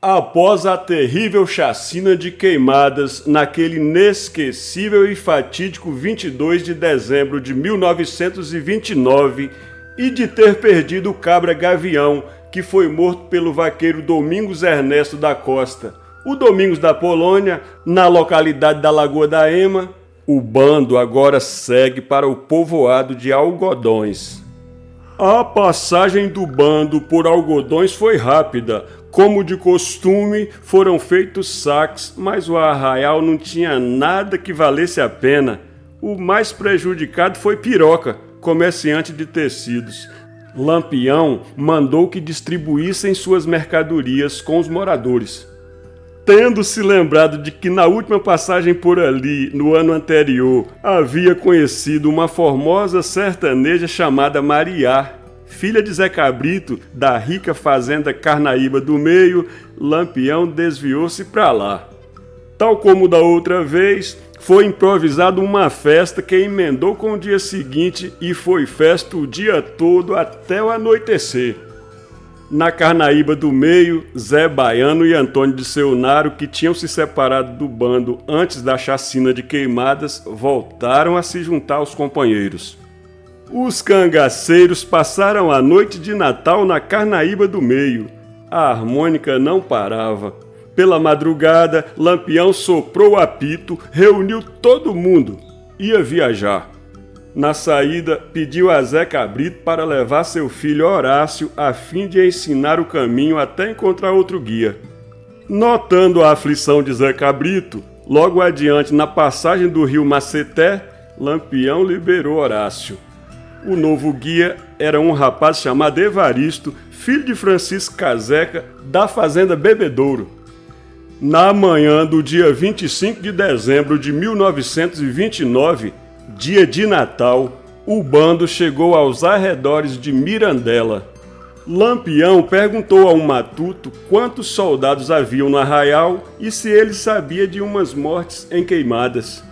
Após a terrível chacina de Queimadas naquele inesquecível e fatídico 22 de dezembro de 1929 e de ter perdido o cabra Gavião, que foi morto pelo vaqueiro Domingos Ernesto da Costa, o Domingos da Polônia, na localidade da Lagoa da Ema, o bando agora segue para o povoado de Algodões. A passagem do bando por Algodões foi rápida. Como de costume, foram feitos saques, mas o arraial não tinha nada que valesse a pena. O mais prejudicado foi Piroca, comerciante de tecidos. Lampião mandou que distribuíssem suas mercadorias com os moradores. Tendo se lembrado de que na última passagem por ali, no ano anterior, havia conhecido uma formosa sertaneja chamada Mariá, filha de Zé Cabrito, da rica fazenda Carnaíba do Meio, Lampião desviou-se para lá. Tal como da outra vez, foi improvisada uma festa que emendou com o dia seguinte e foi festa o dia todo até o anoitecer. Na Carnaíba do Meio, Zé Baiano e Antônio de Seunaro, que tinham se separado do bando antes da chacina de Queimadas, voltaram a se juntar aos companheiros. Os cangaceiros passaram a noite de Natal na Carnaíba do Meio. A harmônica não parava. Pela madrugada, Lampião soprou o apito, reuniu todo mundo. Ia viajar. Na saída, pediu a Zé Cabrito para levar seu filho Horácio a fim de ensinar o caminho até encontrar outro guia. Notando a aflição de Zé Cabrito, logo adiante na passagem do rio Maceté, Lampião liberou Horácio. O novo guia era um rapaz chamado Evaristo, filho de Francisco Caseca, da fazenda Bebedouro. Na manhã do dia 25 de dezembro de 1929, dia de Natal, o bando chegou aos arredores de Mirandela. Lampião perguntou a um matuto quantos soldados haviam no arraial e se ele sabia de umas mortes em Queimadas.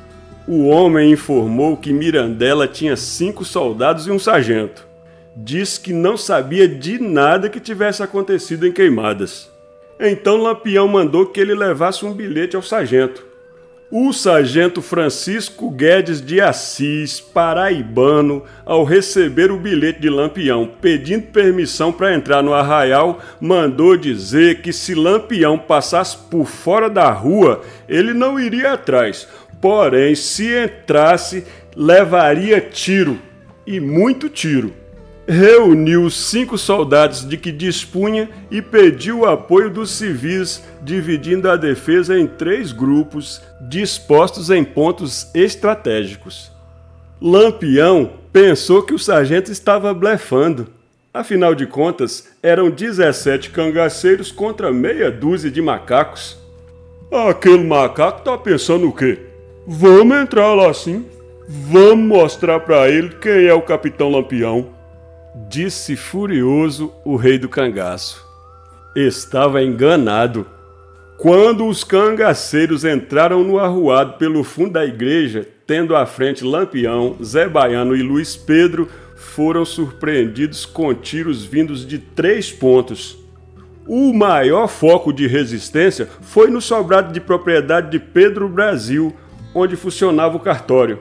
O homem informou que Mirandela tinha 5 soldados e um sargento. Disse que não sabia de nada que tivesse acontecido em Queimadas. Então Lampião mandou que ele levasse um bilhete ao sargento. O sargento Francisco Guedes de Assis, paraibano, ao receber o bilhete de Lampião pedindo permissão para entrar no arraial, mandou dizer que se Lampião passasse por fora da rua, ele não iria atrás. Porém, se entrasse, levaria tiro, e muito tiro. Reuniu os 5 soldados de que dispunha e pediu o apoio dos civis, dividindo a defesa em 3 grupos, dispostos em pontos estratégicos. Lampião pensou que o sargento estava blefando. Afinal de contas, eram 17 cangaceiros contra meia dúzia de macacos. Aquele macaco tá pensando o quê? Vamos entrar lá sim. Vamos mostrar para ele quem é o capitão Lampião. Disse furioso o rei do cangaço. Estava enganado. Quando os cangaceiros entraram no arruado pelo fundo da igreja, tendo à frente Lampião, Zé Baiano e Luiz Pedro, foram surpreendidos com tiros vindos de 3 pontos. O maior foco de resistência foi no sobrado de propriedade de Pedro Brasil, onde funcionava o cartório.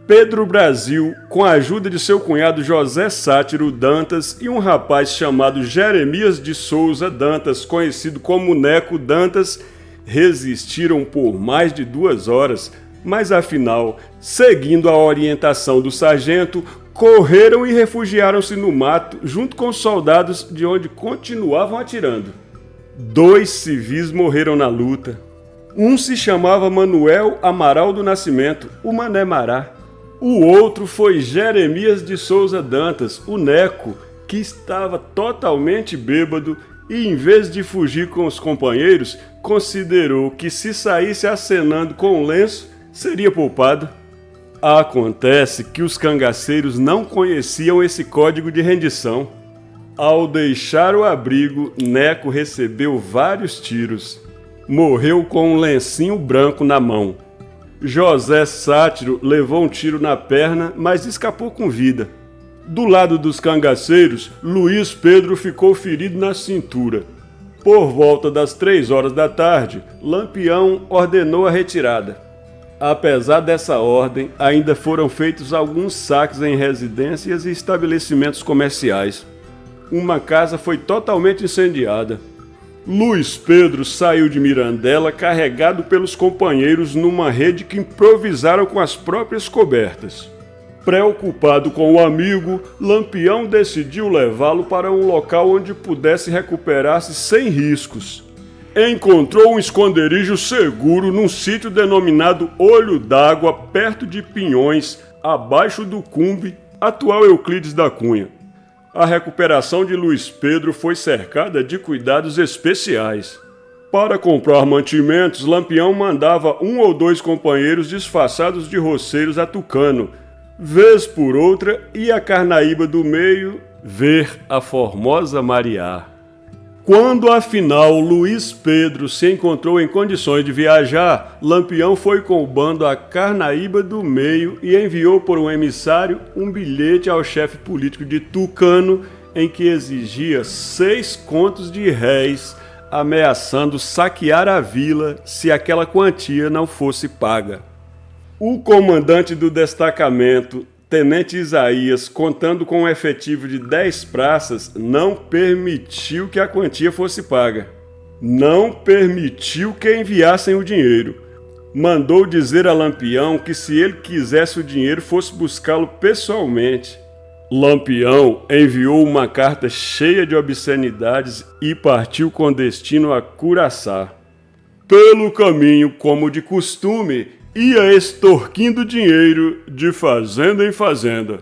Pedro Brasil, com a ajuda de seu cunhado José Sátiro Dantas e um rapaz chamado Jeremias de Souza Dantas, conhecido como Neco Dantas, resistiram por mais de 2 horas, mas afinal, seguindo a orientação do sargento, correram e refugiaram-se no mato junto com os soldados de onde continuavam atirando. 2 civis morreram na luta. Um se chamava Manuel Amaral do Nascimento, o Mané Mará. O outro foi Jeremias de Souza Dantas, o Neco, que estava totalmente bêbado e, em vez de fugir com os companheiros, considerou que se saísse acenando com o lenço, seria poupado. Acontece que os cangaceiros não conheciam esse código de rendição. Ao deixar o abrigo, Neco recebeu vários tiros. Morreu com um lencinho branco na mão. José Sátiro levou um tiro na perna, mas escapou com vida. Do lado dos cangaceiros, Luiz Pedro ficou ferido na cintura. Por volta das 3 horas da tarde, Lampião ordenou a retirada. Apesar dessa ordem, ainda foram feitos alguns saques em residências e estabelecimentos comerciais. Uma casa foi totalmente incendiada. Luiz Pedro saiu de Mirandela carregado pelos companheiros numa rede que improvisaram com as próprias cobertas. Preocupado com o amigo, Lampião decidiu levá-lo para um local onde pudesse recuperar-se sem riscos. Encontrou um esconderijo seguro num sítio denominado Olho d'Água, perto de Pinhões, abaixo do Cumbe, atual Euclides da Cunha. A recuperação de Luiz Pedro foi cercada de cuidados especiais. Para comprar mantimentos, Lampião mandava 1 ou 2 companheiros disfarçados de roceiros a Tucano, vez por outra ia a Carnaíba do Meio ver a formosa Mariá. Quando afinal Luiz Pedro se encontrou em condições de viajar, Lampião foi com o bando a Carnaíba do Meio e enviou por um emissário um bilhete ao chefe político de Tucano em que exigia 6 contos de réis, ameaçando saquear a vila se aquela quantia não fosse paga. O comandante do destacamento, Tenente Isaías, contando com um efetivo de 10 praças, não permitiu que a quantia fosse paga. Não permitiu que enviassem o dinheiro. Mandou dizer a Lampião que se ele quisesse o dinheiro fosse buscá-lo pessoalmente. Lampião enviou uma carta cheia de obscenidades e partiu com destino a Curaçá. Pelo caminho, como de costume, ia extorquindo dinheiro de fazenda em fazenda.